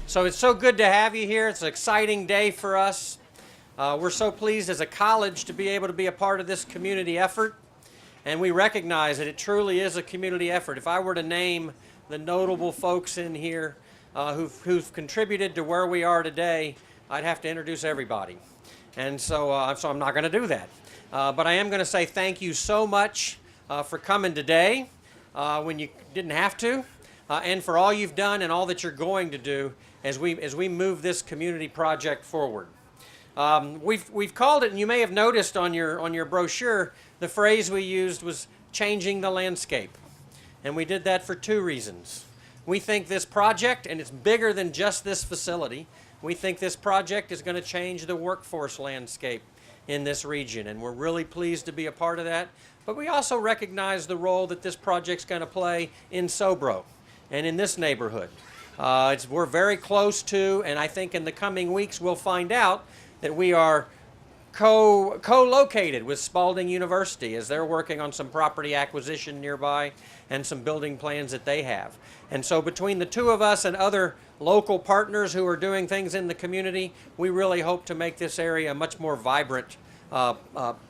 So it's so good to have you here. It's an exciting day for us. We're so pleased as a college to be able to be a part of this community effort, and we recognize that it truly is a community effort. If I were to name the notable folks in here who've contributed to where we are today, I'd have to introduce everybody. And so I'm not going to do that. But I am going to say thank you so much for coming today when you didn't have to, and for all you've done and all that you're going to do as we move this community project forward. We've called it, and you may have noticed on your brochure, the phrase we used was changing the landscape. And we did that for two reasons. We think this project, and it's bigger than just this facility, we think this project is going to change the workforce landscape in this region, and we're really pleased to be a part of that. But we also recognize the role that this project's going to play in Sobro and in this neighborhood. We're very close to, and I think in the coming weeks we'll find out that we are co-located with Spalding University as they're working on some property acquisition nearby and some building plans that they have. And so between the two of us and other local partners who are doing things in the community, we really hope to make this area a much more vibrant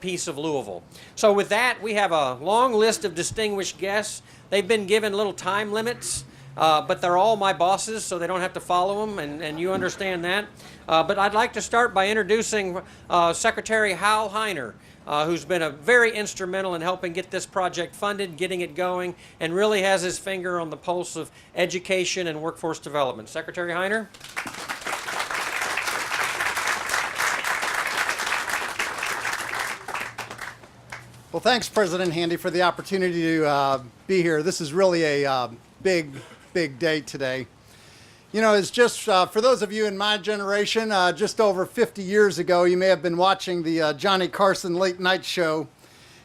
piece of Louisville. So with that, we have a long list of distinguished guests. They've been given little time limits, but they're all my bosses, so they don't have to follow them, and you understand that. But I'd like to start by introducing Secretary Hal Heiner, who's been very instrumental in helping get this project funded, getting it going, and really has his finger on the pulse of education and workforce development. Secretary Heiner. Well, thanks, President Handy, for the opportunity to be here. This is really a big day today. You know, it's just for those of you in my generation, just over 50 years ago, you may have been watching the Johnny Carson late night show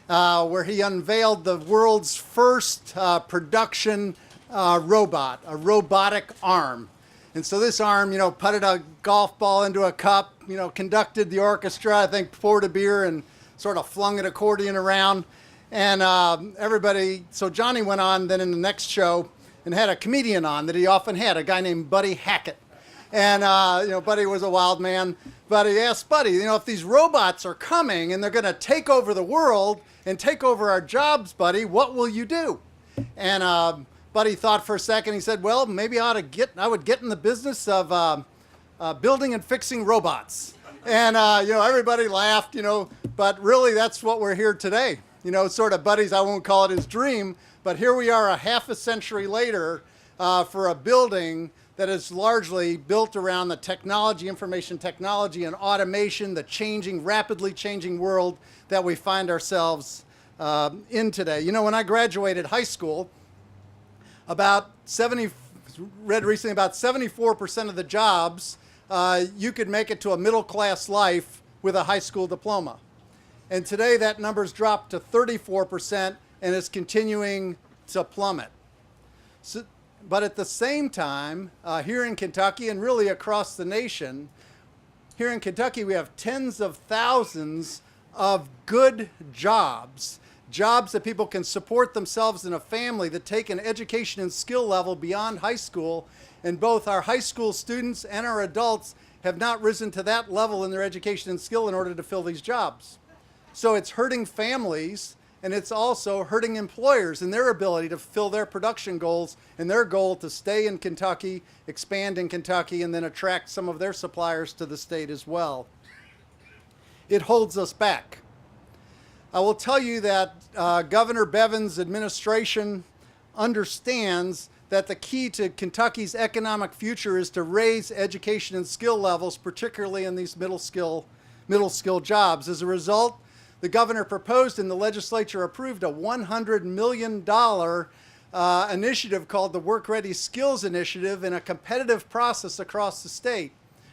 where he unveiled the world's first production robot, a robotic arm. And so this arm, you know, putted a golf ball into a cup, you know, conducted the orchestra, I think poured a beer and sort of flung an accordion around. And so Johnny went on then in the next show and had a comedian on that he often had, a guy named Buddy Hackett. And, you know, Buddy was a wild man. But he asked Buddy, you know, if these robots are coming and they're going to take over the world and take over our jobs, Buddy, what will you do? And Buddy thought for a second. He said, well, maybe I would get in the business of building and fixing robots. And, you know, everybody laughed, you know, but really that's what we're here today. You know, sort of Buddy's, I won't call it his dream, but here we are a half a century later for a building that is largely built around the technology, information technology and automation, the rapidly changing world that we find ourselves in today. You know, when I graduated high school, read recently, about 74% of the jobs, you could make it to a middle-class life with a high school diploma. And today that number's dropped to 34% and is continuing to plummet. But at the same time, here in Kentucky and really across the nation, here in Kentucky we have tens of thousands of good jobs that people can support themselves and a family, that take an education and skill level beyond high school. And both our high school students and our adults have not risen to that level in their education and skill in order to fill these jobs. So it's hurting families, and it's also hurting employers in their ability to fill their production goals and their goal to stay in Kentucky, expand in Kentucky, and then attract some of their suppliers to the state as well. It holds us back. I will tell you that Governor Bevin's administration understands that the key to Kentucky's economic future is to raise education and skill levels, particularly in these middle skill jobs. As a result, the governor proposed and the legislature approved a $100 million initiative called the Work Ready Skills Initiative, in a competitive process across the state,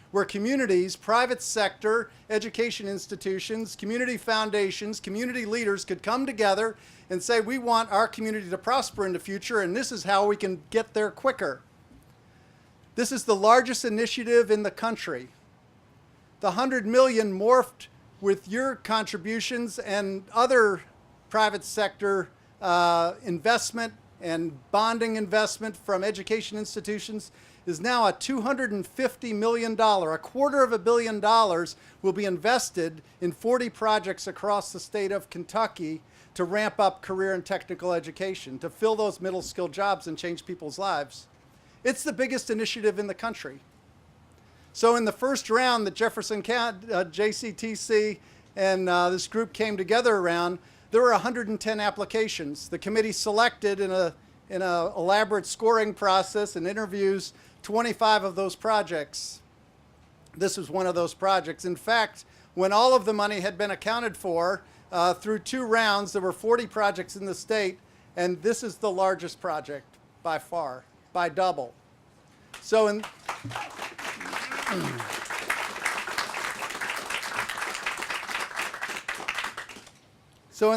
where communities, private sector, education institutions, community foundations, community leaders could come together and say, we want our community to prosper in the future, and this is how we can get there quicker. This is the largest initiative in the country. The $100 million morphed with your contributions and other private sector investment and bonding investment from education institutions is now a $250 million, $250 million will be invested in 40 projects across the state of Kentucky to ramp up career and technical education, to fill those middle skill jobs and change people's lives. It's the biggest initiative in the country. So in the first round that Jefferson JCTC and this group came together around, there were 110 applications. The committee selected in a elaborate scoring process and interviews 25 of those projects. This was one of those projects. In fact, when all of the money had been accounted for through 2 rounds, there were 40 projects in the state, and this is the largest project by far, by double. So in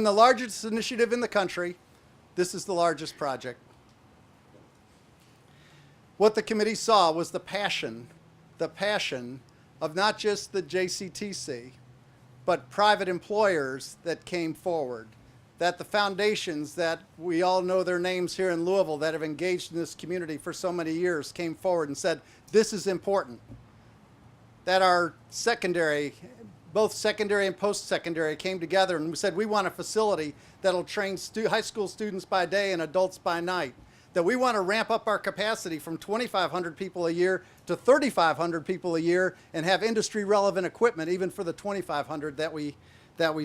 the largest initiative in the country, this is the largest project. What the committee saw was the passion of not just the JCTC, but private employers that came forward, that the foundations that we all know their names here in Louisville that have engaged in this community for so many years came forward and said, this is important. That our secondary, both secondary and post-secondary came together and said, we want a facility that'll train high school students by day and adults by night. That we want to ramp up our capacity from 2,500 people a year to 3,500 people a year and have industry-relevant equipment even for the 2,500 that we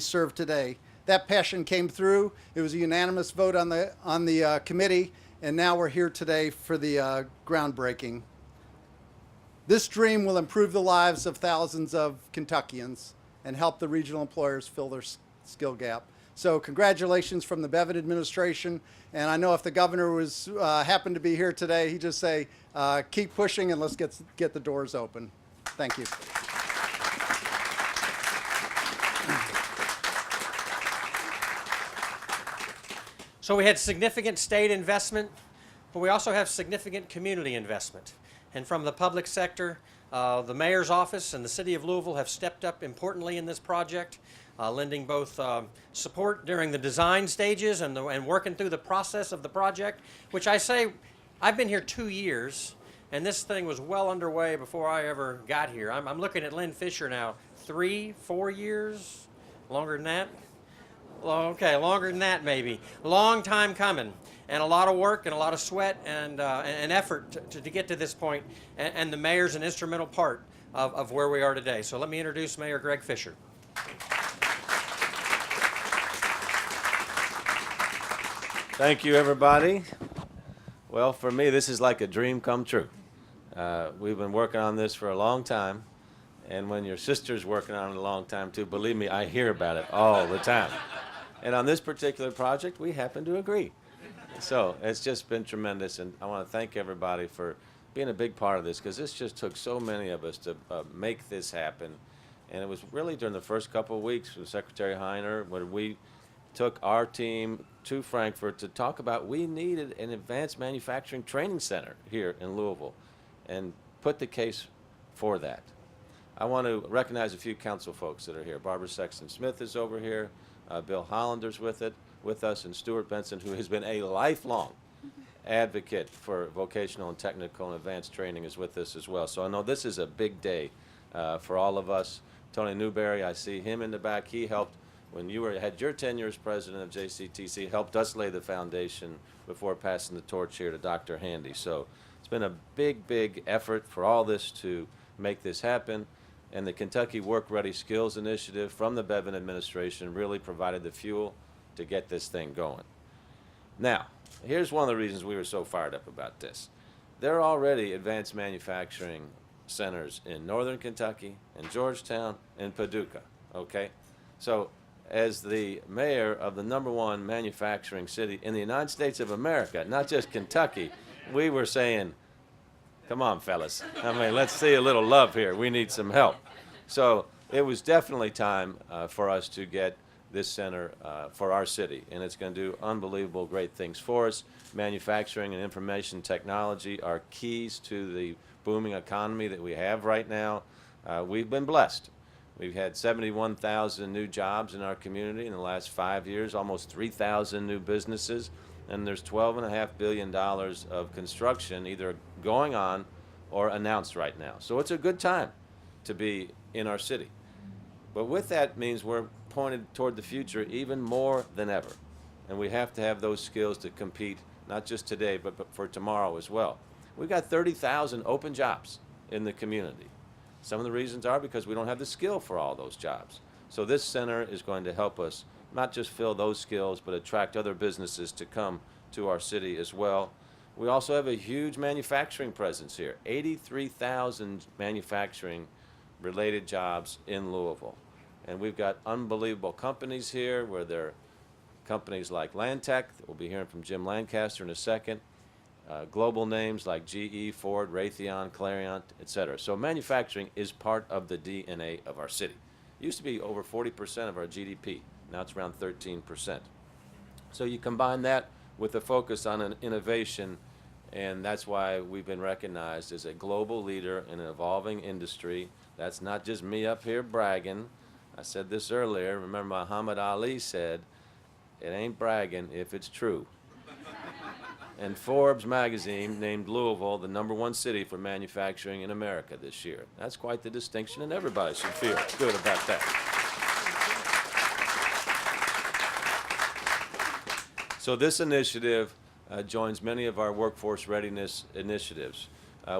serve today. That passion came through. It was a unanimous vote on the committee, and now we're here today for the groundbreaking. This dream will improve the lives of thousands of Kentuckians and help the regional employers fill their skill gap. So congratulations from the Bevan administration. And I know if the governor was happened to be here today, he'd just say, keep pushing and let's get the doors open. Thank you. So we had significant state investment, but we also have significant community investment. And from the public sector, the mayor's office and the city of Louisville have stepped up importantly in this project, lending both support during the design stages and working through the process of the project, which I say, I've been here 2 years, and this thing was well underway before I ever got here. I'm looking at Lynn Fischer now, 3, 4 years, longer than that? Well, okay, longer than that maybe. Long time coming, and a lot of work and a lot of sweat and effort to get to this point, and the mayor's an instrumental part of where we are today. So let me introduce Mayor Greg Fischer. Thank you, everybody. Well, for me, this is like a dream come true. We've been working on this for a long time, and when your sister's working on it a long time too, believe me, I hear about it all the time. And on this particular project, we happen to agree. So it's just been tremendous, and I want to thank everybody for being a big part of this, because this just took so many of us to make this happen. And it was really during the first couple of weeks with Secretary Heiner when we took our team to Frankfurt to talk about we needed an advanced manufacturing training center here in Louisville and put the case for that. I want to recognize a few council folks that are here. Barbara Sexton Smith is over here. Bill Hollander's with us, and Stuart Benson, who has been a lifelong advocate for vocational and technical and advanced training, is with us as well. So I know this is a big day for all of us. Tony Newberry, I see him in the back. He helped when you had your tenure as president of JCTC, helped us lay the foundation before passing the torch here to Dr. Handy. So it's been a big, big effort for all this to make this happen. And the Kentucky Work Ready Skills Initiative from the Bevan administration really provided the fuel to get this thing going. Now, here's one of the reasons we were so fired up about this. There are already advanced manufacturing centers in northern Kentucky, in Georgetown, and Paducah, okay? So as the mayor of the #1 manufacturing city in the United States of America, not just Kentucky, we were saying, come on, fellas. I mean, let's see a little love here. We need some help. So it was definitely time for us to get this center for our city, and it's going to do unbelievable great things for us. Manufacturing and information technology are keys to the booming economy that we have right now. We've been blessed. We've had 71,000 new jobs in our community in the last 5 years, almost 3,000 new businesses. and there's $12.5 billion of construction either going on or announced right now. So it's a good time to be in our city. But with that means we're pointed toward the future even more than ever. And we have to have those skills to compete, not just today, but for tomorrow as well. We've got 30,000 open jobs in the community. Some of the reasons are because we don't have the skill for all those jobs. So this center is going to help us not just fill those skills, but attract other businesses to come to our city as well. We also have a huge manufacturing presence here, 83,000 manufacturing related jobs in Louisville. And we've got unbelievable companies here, where there are companies like Landtech, that we'll be hearing from Jim Lancaster in a second, global names like GE, Ford, Raytheon, Clarion, etc. So manufacturing is part of the DNA of our city. It used to be over 40% of our GDP. Now it's around 13%. So you combine that with a focus on an innovation, and that's why we've been recognized as a global leader in an evolving industry. That's not just me up here bragging. I said this earlier. Remember, Muhammad Ali said, "It ain't bragging if it's true." And Forbes magazine named Louisville the #1 city for manufacturing in America this year. That's quite the distinction, and everybody should feel good about that. So this initiative joins many of our workforce readiness initiatives.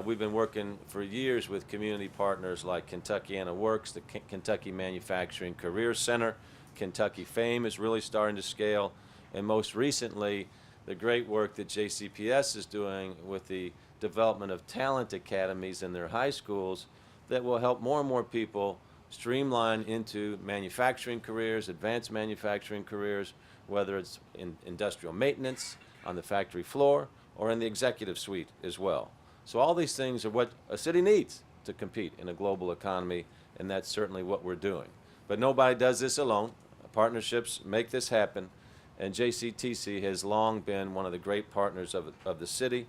We've been working for years with community partners like Kentuckiana Works, the Kentucky Manufacturing Career Center. Kentucky Fame is really starting to scale. And most recently, the great work that JCPS is doing with the development of talent academies in their high schools that will help more and more people streamline into manufacturing careers, advanced manufacturing careers, whether it's in industrial maintenance, on the factory floor, or in the executive suite as well. So all these things are what a city needs to compete in a global economy, and that's certainly what we're doing. But nobody does this alone. Partnerships make this happen, and JCTC has long been one of the great partners of the city.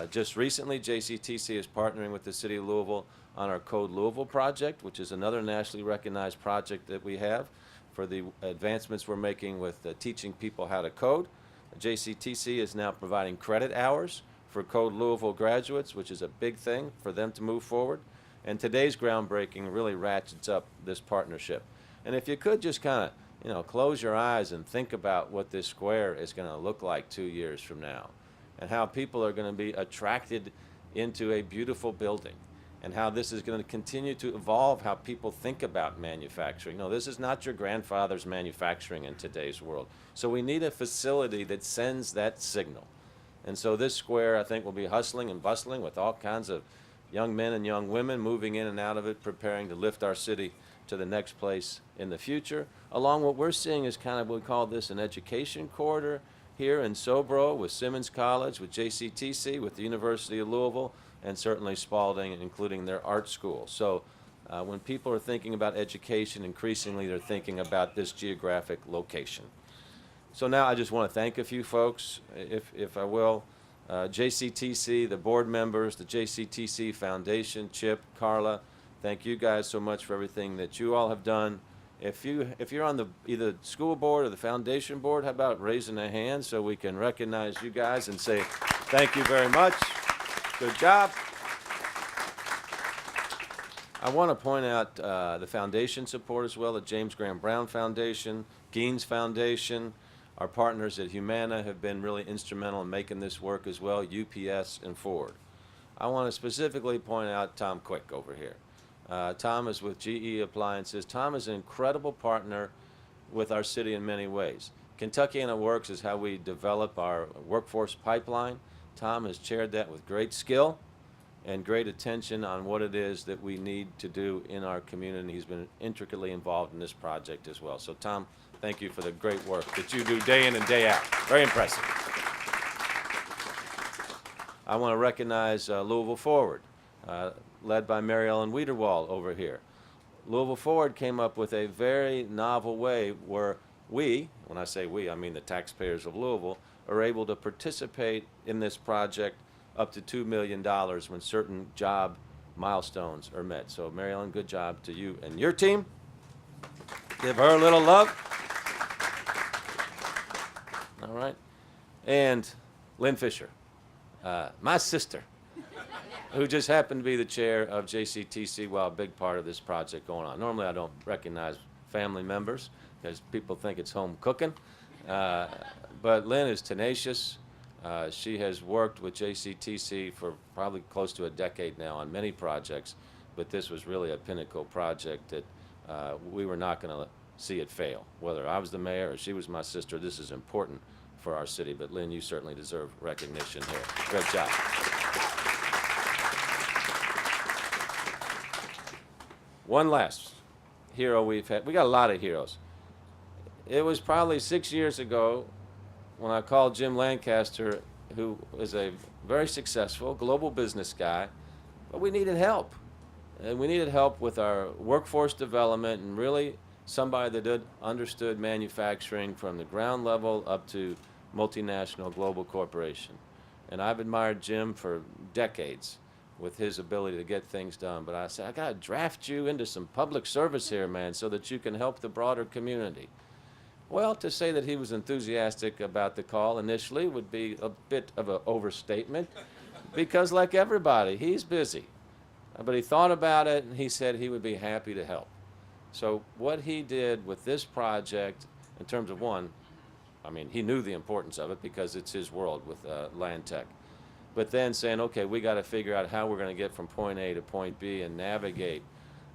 Just recently, JCTC is partnering with the city of Louisville on our Code Louisville project, which is another nationally recognized project that we have for the advancements we're making with teaching people how to code. JCTC is now providing credit hours for Code Louisville graduates, which is a big thing for them to move forward. And today's groundbreaking really ratchets up this partnership. And if you could just kind of, close your eyes and think about what this square is going to look like 2 years from now, and how people are going to be attracted into a beautiful building, and how this is going to continue to evolve how people think about manufacturing. No, this is not your grandfather's manufacturing in today's world. So we need a facility that sends that signal. And so this square, I think, will be hustling and bustling with all kinds of young men and young women moving in and out of it, preparing to lift our city to the next place in the future. Along what we're seeing is kind of, we call this an education corridor here in Sobro with Simmons College, with JCTC, with the University of Louisville, and certainly Spalding, including their art school. So when people are thinking about education, increasingly they're thinking about this geographic location. So now I just want to thank a few folks, if I will. JCTC, the board members, the JCTC Foundation, Chip, Carla, thank you guys so much for everything that you all have done. If you're on the either school board or the foundation board, how about raising a hand so we can recognize you guys and say thank you very much. Good job. I want to point out the foundation support as well, the James Graham Brown Foundation, Geens Foundation. Our partners at Humana have been really instrumental in making this work as well, UPS and Ford. I want to specifically point out Tom Quick over here. Tom is with GE Appliances. Tom is an incredible partner with our city in many ways. Kentuckiana Works is how we develop our workforce pipeline. Tom has chaired that with great skill and great attention on what it is that we need to do in our community. He's been intricately involved in this project as well. So Tom, thank you for the great work that you do day in and day out. Very impressive. I want to recognize Louisville Forward, led by Mary Ellen Wiederwald over here. Louisville Forward came up with a very novel way where we, when I say we, I mean the taxpayers of Louisville, are able to participate in this project up to $2 million when certain job milestones are met. So Mary Ellen, good job to you and your team. Give her a little love. All right. and Lynn Fischer, my sister, who just happened to be the chair of JCTC while a big part of this project going on. Normally I don't recognize family members because people think it's home cooking, but Lynn is tenacious. She has worked with JCTC for probably close to a decade now on many projects, but this was really a pinnacle project that we were not going to see it fail. Whether I was the mayor or she was my sister, this is important for our city. But Lynn, you certainly deserve recognition here. Great job. One last hero we've had. We got a lot of heroes. It was probably 6 years ago when I called Jim Lancaster, who is a very successful global business guy, but we needed help. And we needed help with our workforce development and really somebody that understood manufacturing from the ground level up to multinational global corporation. And I've admired Jim for decades with his ability to get things done. But I said, I got to draft you into some public service here, man, so that you can help the broader community. Well, to say that he was enthusiastic about the call initially would be a bit of an overstatement because like everybody, he's busy. But he thought about it and he said he would be happy to help. So what he did with this project in terms of one, I mean, he knew the importance of it because it's his world with land tech. But then saying, okay, we got to figure out how we're going to get from point A to point B and navigate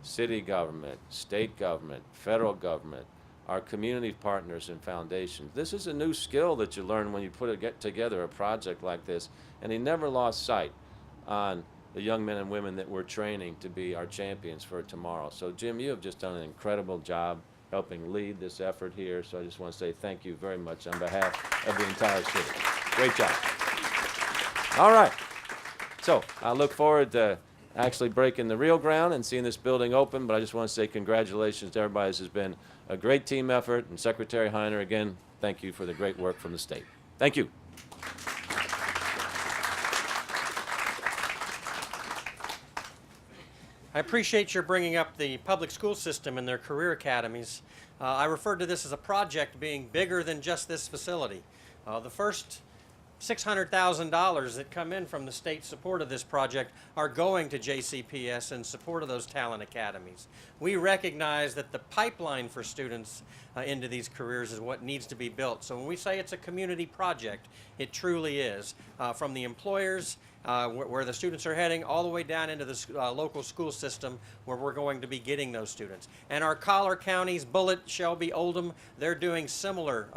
city government, state government, federal government, our community partners and foundations. This is a new skill that you learn when you get together a project like this. And he never lost sight on the young men and women that we're training to be our champions for tomorrow. So Jim, you have just done an incredible job helping lead this effort here. So I just want to say thank you very much on behalf of the entire city. Great job. All right. So I look forward to actually breaking the real ground and seeing this building open, but I just want to say congratulations to everybody. This has been a great team effort, and Secretary Heiner, again, thank you for the great work from the state. Thank you. I appreciate your bringing up the public school system and their career academies. I referred to this as a project being bigger than just this facility. The first $600,000 that come in from the state support of this project are going to JCPS in support of those talent academies. We recognize that the pipeline for students into these careers is what needs to be built. So when we say it's a community project, it truly is. From the employers, where the students are heading, all the way down into the local school system where we're going to be getting those students. And our collar counties, Bullitt, Shelby, Oldham, they're doing similar,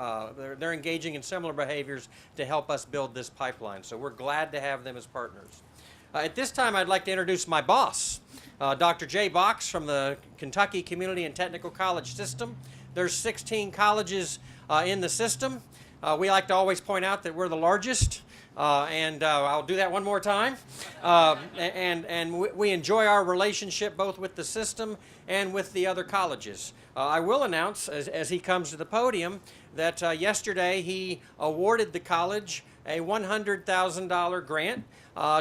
they're engaging in similar behaviors to help us build this pipeline. So we're glad to have them as partners. At this time, I'd like to introduce my boss, Dr. Jay Box from the Kentucky Community and Technical College system. There's 16 colleges in the system. We like to always point out that we're the largest. I'll do that one more time. We enjoy our relationship both with the system and with the other colleges. I will announce, as he comes to the podium, that yesterday he awarded the college a $100,000 grant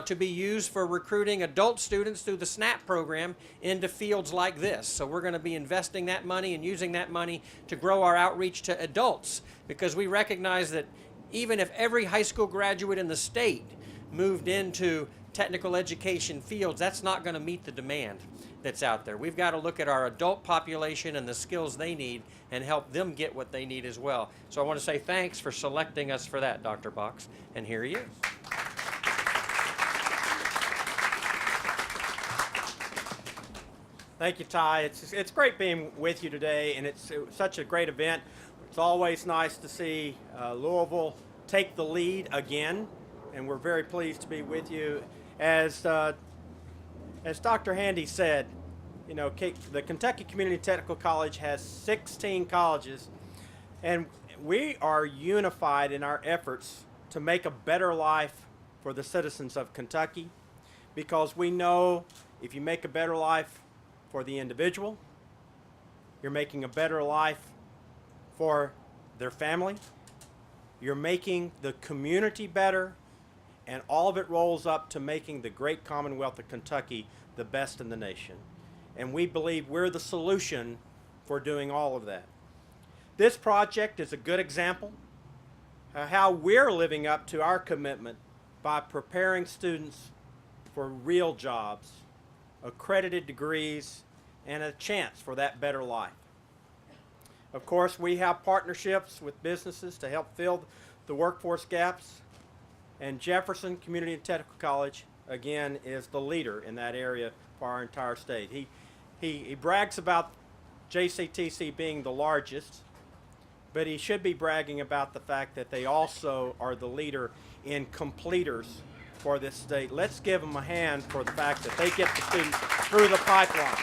to be used for recruiting adult students through the SNAP program into fields like this. So we're going to be investing that money and using that money to grow our outreach to adults, because we recognize that even if every high school graduate in the state moved into technical education fields, that's not going to meet the demand that's out there. We've got to look at our adult population and the skills they need and help them get what they need as well. So I want to say thanks for selecting us for that, Dr. Box, and here he is. Thank you, Ty. It's great being with you today, and it was such a great event. It's always nice to see Louisville take the lead again, and we're very pleased to be with you. As Dr. Handy said, you know, the Kentucky Community Technical College has 16 colleges, and we are unified in our efforts to make a better life for the citizens of Kentucky, because we know if you make a better life for the individual, you're making a better life for their family, you're making the community better, and all of it rolls up to making the great Commonwealth of Kentucky the best in the nation. And we believe we're the solution for doing all of that. This project is a good example how we're living up to our commitment by preparing students for real jobs, accredited degrees, and a chance for that better life. Of course, we have partnerships with businesses to help fill the workforce gaps, and Jefferson Community Technical College, again, is the leader in that area for our entire state. He brags about JCTC being the largest, but he should be bragging about the fact that they also are the leader in completers for this state. Let's give them a hand for the fact that they get the students through the pipeline.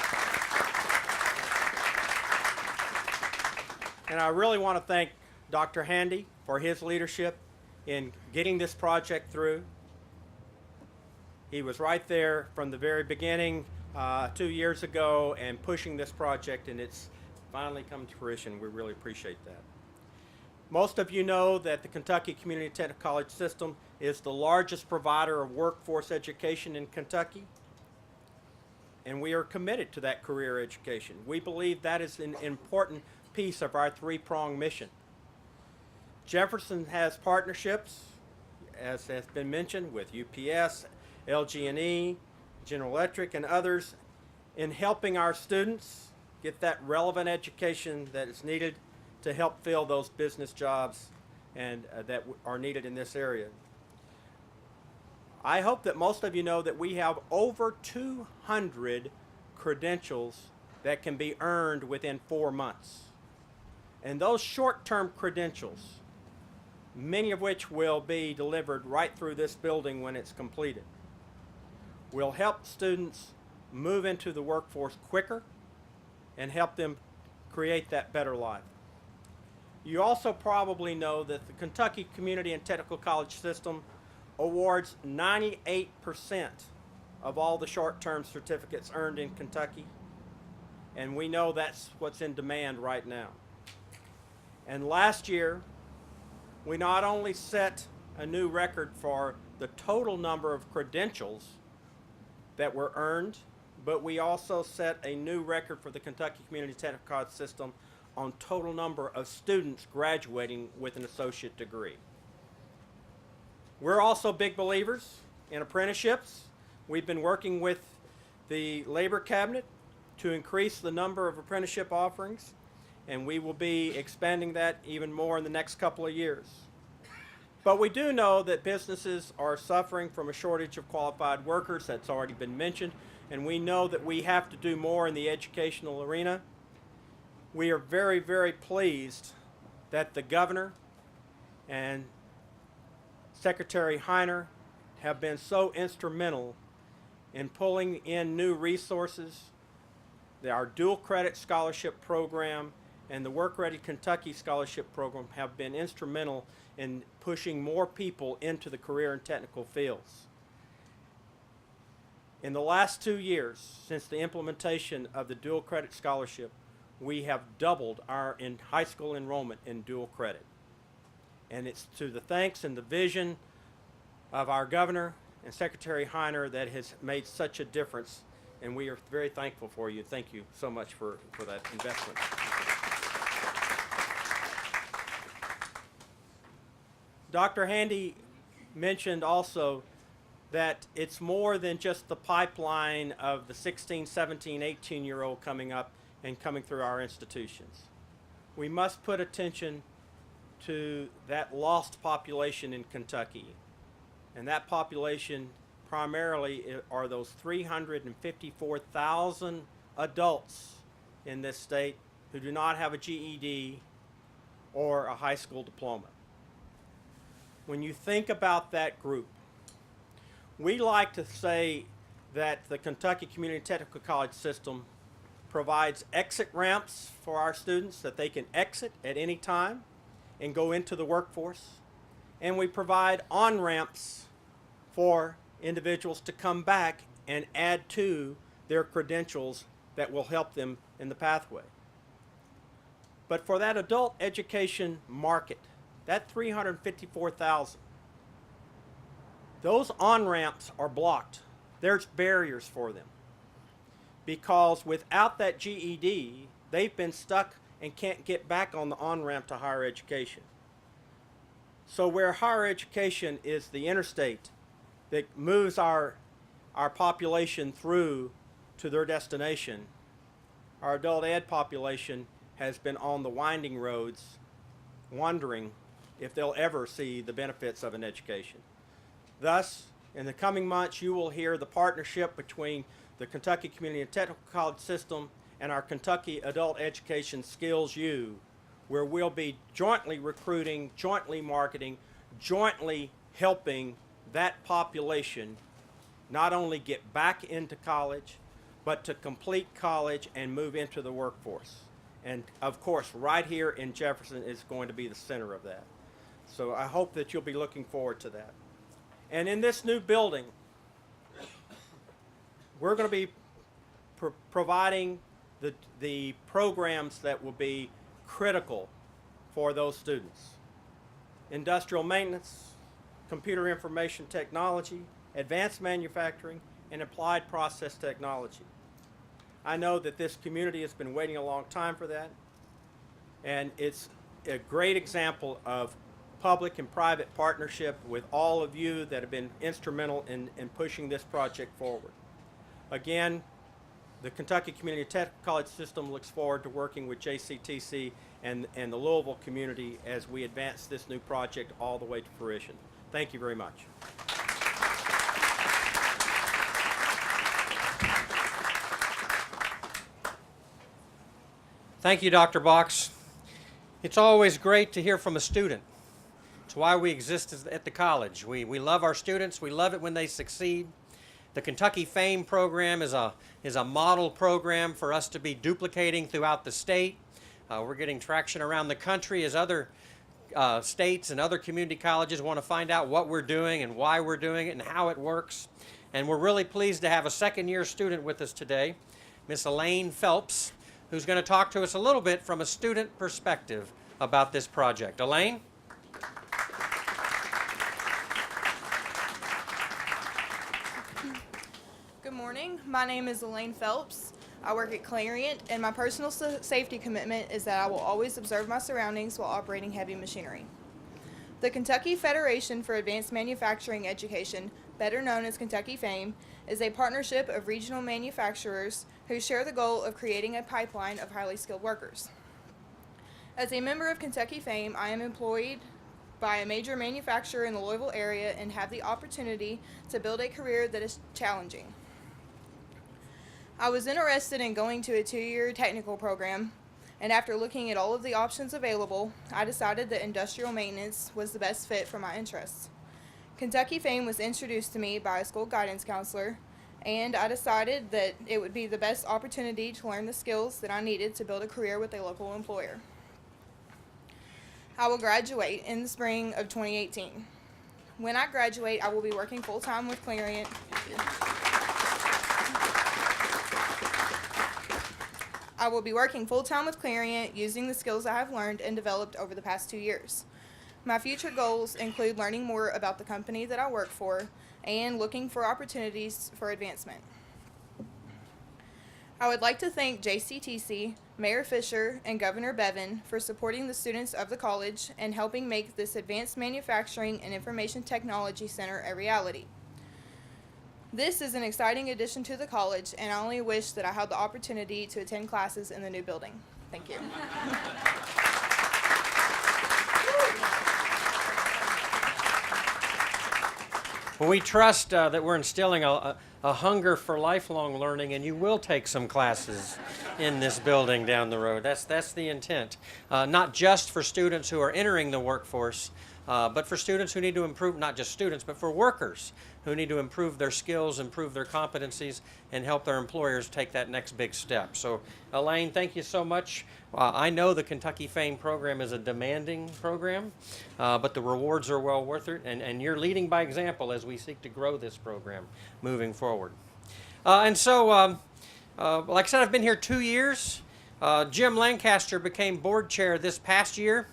And I really want to thank Dr. Handy for his leadership in getting this project through. He was right there from the very beginning 2 years ago and pushing this project, and it's finally come to fruition. We really appreciate that. Most of you know that the Kentucky Community Technical College system is the largest provider of workforce education in Kentucky, and we are committed to that career education. We believe that is an important piece of our three-pronged mission. Jefferson has partnerships, as has been mentioned, with UPS, LG&E, General Electric, and others in helping our students get that relevant education that is needed to help fill those business jobs and that are needed in this area. I hope that most of you know that we have over 200 credentials that can be earned within 4 months. And those short-term credentials, many of which will be delivered right through this building when it's completed, will help students move into the workforce quicker and help them create that better life. You also probably know that the Kentucky Community and Technical College system awards 98% of all the short-term certificates earned in Kentucky, and we know that's what's in demand right now. And last year, we not only set a new record for the total number of credentials that were earned, but we also set a new record for the Kentucky Community Technical College system on total number of students graduating with an associate degree. We're also big believers in apprenticeships. We've been working with the Labor Cabinet to increase the number of apprenticeship offerings, and we will be expanding that even more in the next couple of years. But we do know that businesses are suffering from a shortage of qualified workers. That's already been mentioned, and we know that we have to do more in the educational arena. We are very, very pleased that the governor and Secretary Heiner have been so instrumental in pulling in new resources. Our dual credit scholarship program and the Work Ready Kentucky scholarship program have been instrumental in pushing more people into the career and technical fields. In the last 2 years, since the implementation of the dual credit scholarship, we have doubled our high school enrollment in dual credit. And it's to the thanks and the vision of our governor and Secretary Heiner that has made such a difference, and we are very thankful for you. Thank you so much for that investment. Dr. Handy mentioned also that it's more than just the pipeline of the 16, 17, 18-year-old coming up and coming through our institutions. We must put attention to that lost population in Kentucky. And that population primarily are those 354,000 adults in this state who do not have a GED or a high school diploma. When you think about that group, we like to say that the Kentucky Community Technical College system provides exit ramps for our students that they can exit at any time and go into the workforce. And we provide on-ramps for individuals to come back and add to their credentials that will help them in the pathway. But for that adult education market, that 354,000, those on-ramps are blocked. There's barriers for them, because without that GED, they've been stuck and can't get back on the on-ramp to higher education. So where higher education is the interstate that moves our population through to their destination, our adult ed population has been on the winding roads wondering if they'll ever see the benefits of an education. Thus, in the coming months, you will hear the partnership between the Kentucky Community Technical College system and our Kentucky Adult Education Skills U, where we'll be jointly recruiting, jointly marketing, jointly helping that population not only get back into college, but to complete college and move into the workforce. And of course, right here in Jefferson is going to be the center of that. So I hope that you'll be looking forward to that. And in this new building, we're going to be providing the programs that will be critical for those students. Industrial maintenance, computer information technology, advanced manufacturing, and applied process technology. I know that this community has been waiting a long time for that, and it's a great example of public and private partnership with all of you that have been instrumental in pushing this project forward. Again, the Kentucky Community Technical College system looks forward to working with JCTC and the Louisville community as we advance this new project all the way to fruition. Thank you very much. Thank you, Dr. Box. It's always great to hear from a student. It's why we exist at the college. We love our students. We love it when they succeed. The Kentucky FAME program is a model program for us to be duplicating throughout the state. We're getting traction around the country as other states and other community colleges want to find out what we're doing and why we're doing it and how it works. And we're really pleased to have a second-year student with us today, Miss Elaine Phelps, who's going to talk to us a little bit from a student perspective about this project. Elaine? Good morning. My name is Elaine Phelps. I work at Clariant, and my personal safety commitment is that I will always observe my surroundings while operating heavy machinery. The Kentucky Federation for Advanced Manufacturing Education, better known as Kentucky FAME, is a partnership of regional manufacturers who share the goal of creating a pipeline of highly skilled workers. As a member of Kentucky FAME, I am employed by a major manufacturer in the Louisville area and have the opportunity to build a career that is challenging. I was interested in going to a 2-year technical program, and after looking at all of the options available, I decided that industrial maintenance was the best fit for my interests. Kentucky FAME was introduced to me by a school guidance counselor, and I decided that it would be the best opportunity to learn the skills that I needed to build a career with a local employer. I will graduate in the spring of 2018. When I graduate, I will be working full-time with Clariant. I will be working full-time with Clariant using the skills I have learned and developed over the past 2 years. My future goals include learning more about the company that I work for and looking for opportunities for advancement. I would like to thank JCTC, Mayor Fischer, and Governor Bevin for supporting the students of the college and helping make this Advanced Manufacturing and Information Technology Center a reality. This is an exciting addition to the college, and I only wish that I had the opportunity to attend classes in the new building. Thank you. Well, we trust that we're instilling a hunger for lifelong learning, and you will take some classes in this building down the road. That's the intent. Not just for students who are entering the workforce, but for students who need to improve, not just students, but for workers who need to improve their skills, improve their competencies, and help their employers take that next big step. So, Elaine, thank you so much. I know the Kentucky FAME program is a demanding program, but the rewards are well worth it, and you're leading by example as we seek to grow this program moving forward. Like I said, I've been here 2 years. Jim Lancaster became board chair this past year.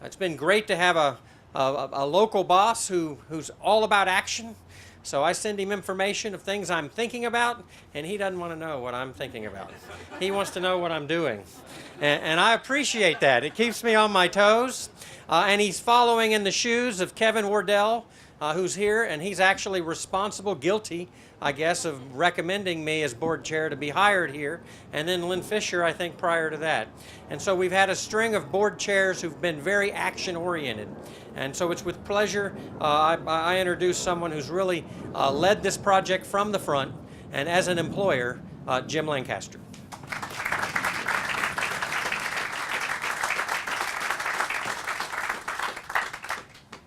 It's been great to have a local boss who's all about action. So I send him information of things I'm thinking about, and he doesn't want to know what I'm thinking about. He wants to know what I'm doing. And I appreciate that. It keeps me on my toes. And he's following in the shoes of Kevin Wardell, who's here, and he's actually responsible, guilty, I guess, of recommending me as board chair to be hired here, and then Lynn Fisher, I think, prior to that. And so we've had a string of board chairs who've been very action-oriented. And so it's with pleasure I introduce someone who's really led this project from the front, and as an employer, Jim Lancaster.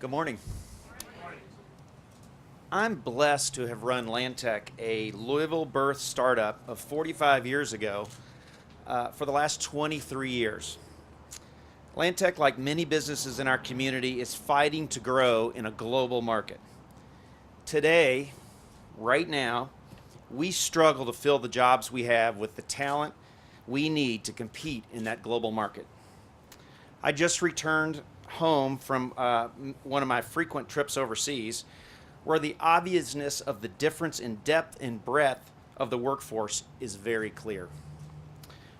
Good morning. I'm blessed to have run Lantech, a Louisville birth startup of 45 years ago, for the last 23 years. Lantech, like many businesses in our community, is fighting to grow in a global market. Today, right now, we struggle to fill the jobs we have with the talent we need to compete in that global market. I just returned home from one of my frequent trips overseas, where the obviousness of the difference in depth and breadth of the workforce is very clear.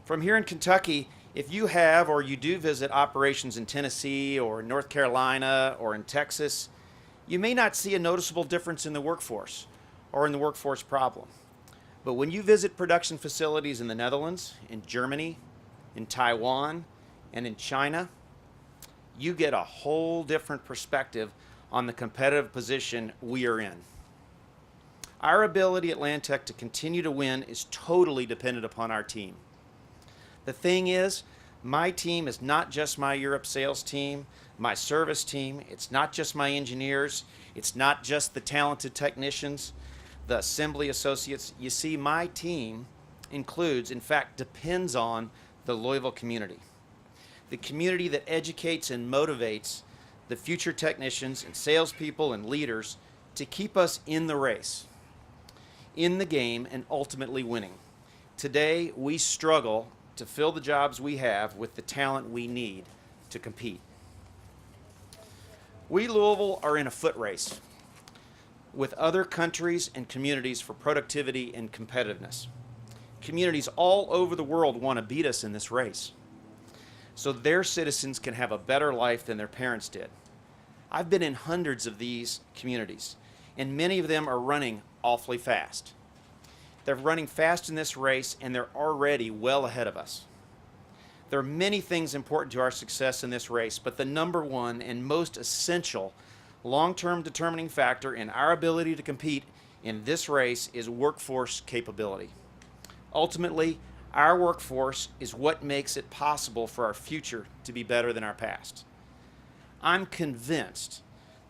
From here in Kentucky, if you have or you do visit operations in Tennessee or North Carolina or in Texas, you may not see a noticeable difference in the workforce or in the workforce problem. But when you visit production facilities in the Netherlands, in Germany, in Taiwan, and in China, you get a whole different perspective on the competitive position we are in. Our ability at Lantech to continue to win is totally dependent upon our team. The thing is, my team is not just my Europe sales team, my service team, it's not just my engineers, it's not just the talented technicians, the assembly associates. You see, my team includes, in fact, depends on the Louisville community. The community that educates and motivates the future technicians and salespeople and leaders to keep us in the race, in the game, and ultimately winning. Today, we struggle to fill the jobs we have with the talent we need to compete. We, Louisville, are in a foot race with other countries and communities for productivity and competitiveness. Communities all over the world want to beat us in this race, so their citizens can have a better life than their parents did. I've been in hundreds of these communities, and many of them are running awfully fast. They're running fast in this race, and they're already well ahead of us. There are many things important to our success in this race, but the number one and most essential long-term determining factor in our ability to compete in this race is workforce capability. Ultimately, our workforce is what makes it possible for our future to be better than our past. I'm convinced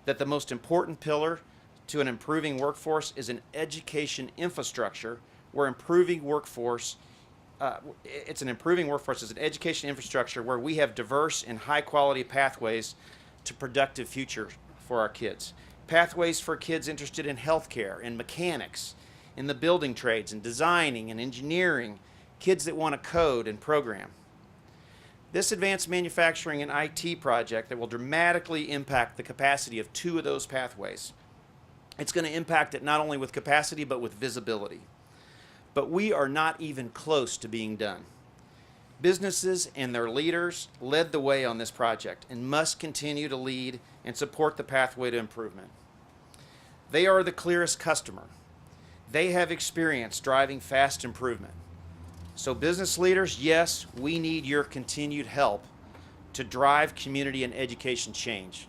that the most important pillar to an improving workforce is an education infrastructure where improving workforce, it's an improving workforce is an education infrastructure where we have diverse and high quality pathways to productive future for our kids. Pathways for kids interested in healthcare and mechanics, in the building trades and designing and engineering, kids that want to code and program. This advanced manufacturing and IT project that will dramatically impact the capacity of two of those pathways. It's going to impact it not only with capacity but with visibility. But we are not even close to being done. Businesses and their leaders led the way on this project and must continue to lead and support the pathway to improvement. They are the clearest customer. They have experience driving fast improvement. So business leaders, yes, we need your continued help to drive community and education change.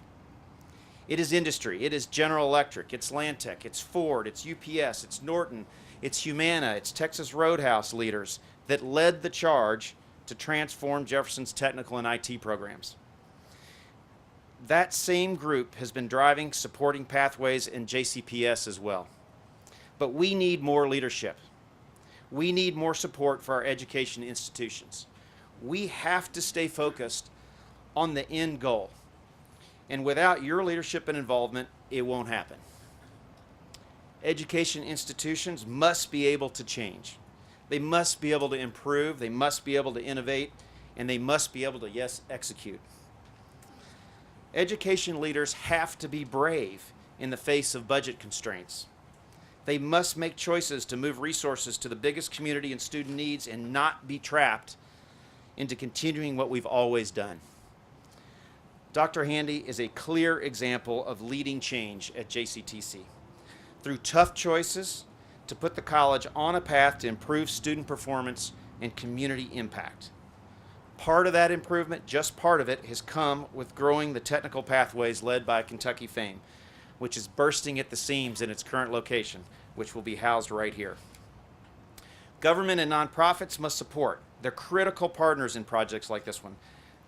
It is industry, it is General Electric, it's Lantech, it's Ford, it's UPS, it's Norton, it's Humana, it's Texas Roadhouse leaders that led the charge to transform Jefferson's technical and IT programs. That same group has been driving supporting pathways in JCPS as well. But we need more leadership. We need more support for our education institutions. We have to stay focused on the end goal. And without your leadership and involvement, it won't happen. Education institutions must be able to change. They must be able to improve, they must be able to innovate, and they must be able to, yes, execute. Education leaders have to be brave in the face of budget constraints. They must make choices to move resources to the biggest community and student needs and not be trapped into continuing what we've always done. Dr. Handy is a clear example of leading change at JCTC. Through tough choices to put the college on a path to improve student performance and community impact. Part of that improvement, just part of it, has come with growing the technical pathways led by Kentucky Fame, which is bursting at the seams in its current location, which will be housed right here. Government and nonprofits must support. They're critical partners in projects like this one.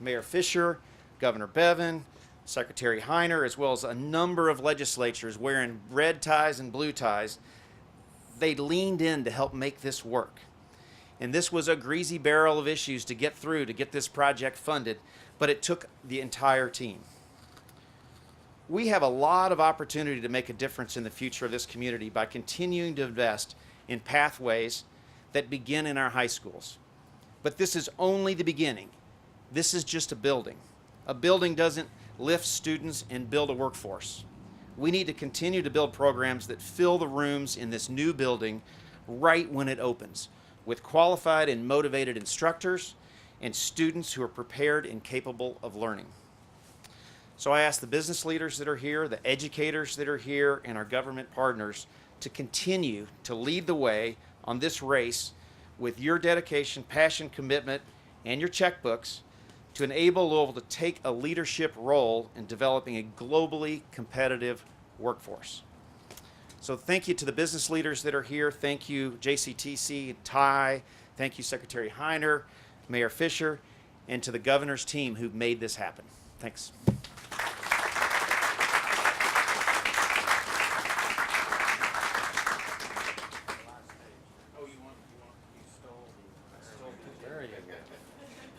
Mayor Fischer, Governor Bevin, Secretary Heiner, as well as a number of legislatures wearing red ties and blue ties, they leaned in to help make this work. And this was a greasy barrel of issues to get through to get this project funded, but it took the entire team. We have a lot of opportunity to make a difference in the future of this community by continuing to invest in pathways that begin in our high schools. But this is only the beginning. This is just a building. A building doesn't lift students and build a workforce. We need to continue to build programs that fill the rooms in this new building right when it opens, with qualified and motivated instructors and students who are prepared and capable of learning. So I ask the business leaders that are here, the educators that are here, and our government partners to continue to lead the way on this race with your dedication, passion, commitment, and your checkbooks to enable Louisville to take a leadership role in developing a globally competitive workforce. So thank you to the business leaders that are here. Thank you, JCTC, Ty. Thank you, Secretary Heiner, Mayor Fischer, and to the governor's team who made this happen. Thanks.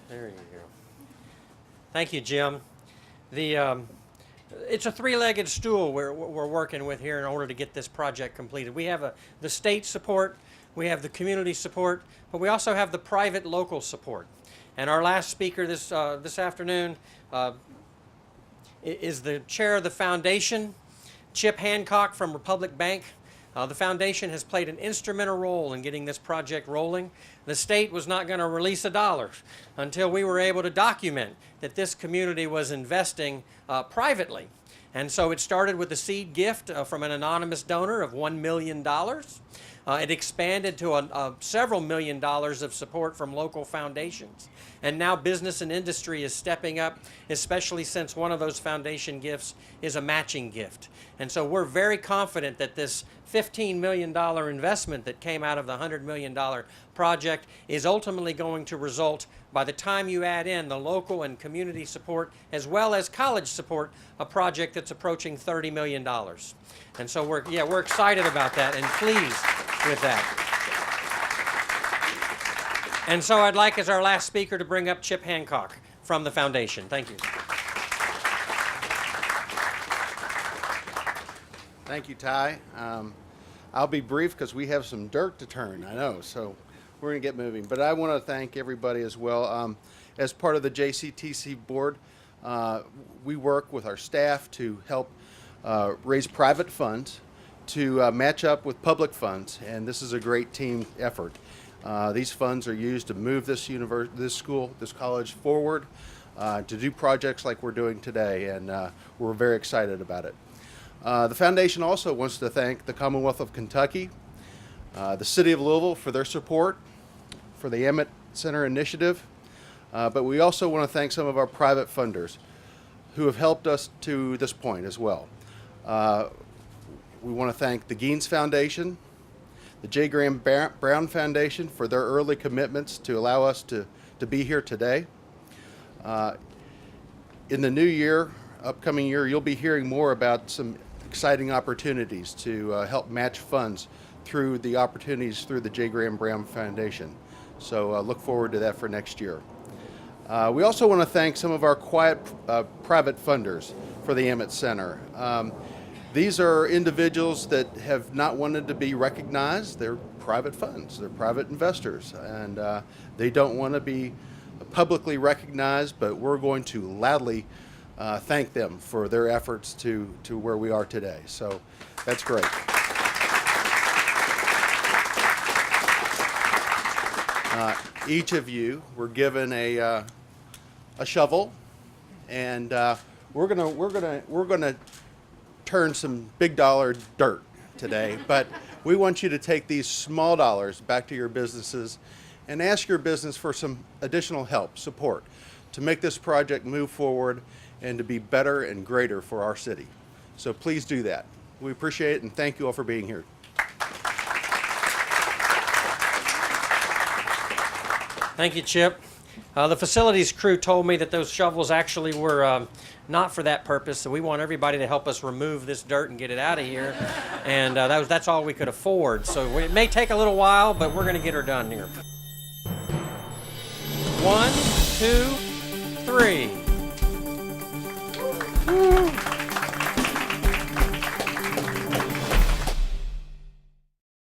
There you go. Thank you, Jim. It's a three-legged stool we're working with here in order to get this project completed. We have the state support, we have the community support, but we also have the private local support. And our last speaker this afternoon is the chair of the foundation, Chip Hancock from Republic Bank. The foundation has played an instrumental role in getting this project rolling. The state was not going to release a dollar until we were able to document that this community was investing privately. And so it started with a seed gift from an anonymous donor of $1 million. It expanded to several million dollars of support from local foundations. And now business and industry is stepping up, especially since one of those foundation gifts is a matching gift. And so we're very confident that this $15 million investment that came out of the $100 million project is ultimately going to result, by the time you add in the local and community support as well as college support, a project that's approaching $30 million. And so we're excited about that and pleased with that. And so I'd like, as our last speaker, to bring up Chip Hancock from the foundation. Thank you. Thank you, Ty. I'll be brief because we have some dirt to turn, I know, so we're going to get moving. But I want to thank everybody as well. As part of the JCTC board, we work with our staff to help raise private funds to match up with public funds, and this is a great team effort. These funds are used to move this college forward, to do projects like we're doing today, and we're very excited about it. The foundation also wants to thank the Commonwealth of Kentucky, the City of Louisville for their support for the AMIT Center initiative, but we also want to thank some of our private funders who have helped us to this point as well. We want to thank the Gaines Foundation, the J. Graham Brown Foundation for their early commitments to allow us to be here today. In the new year, upcoming year, you'll be hearing more about some exciting opportunities to help match funds through the opportunities through the J. Graham Brown Foundation. So look forward to that for next year. We also want to thank some of our quiet private funders for the AMIT Center. These are individuals that have not wanted to be recognized. They're private funds, they're private investors, and they don't want to be publicly recognized, but we're going to loudly thank them for their efforts to where we are today. So that's great. Each of you were given a shovel, and we're gonna turn some big dollar dirt today, but we want you to take these small dollars back to your businesses and ask your business for some additional help, support, to make this project move forward and to be better and greater for our city. So please do that. We appreciate it, and thank you all for being here. Thank you, Chip. The facilities crew told me that those shovels actually were not for that purpose, so we want everybody to help us remove this dirt and get it out of here. And that's all we could afford. So it may take a little while, but we're going to get her done here. 1, 2, 3.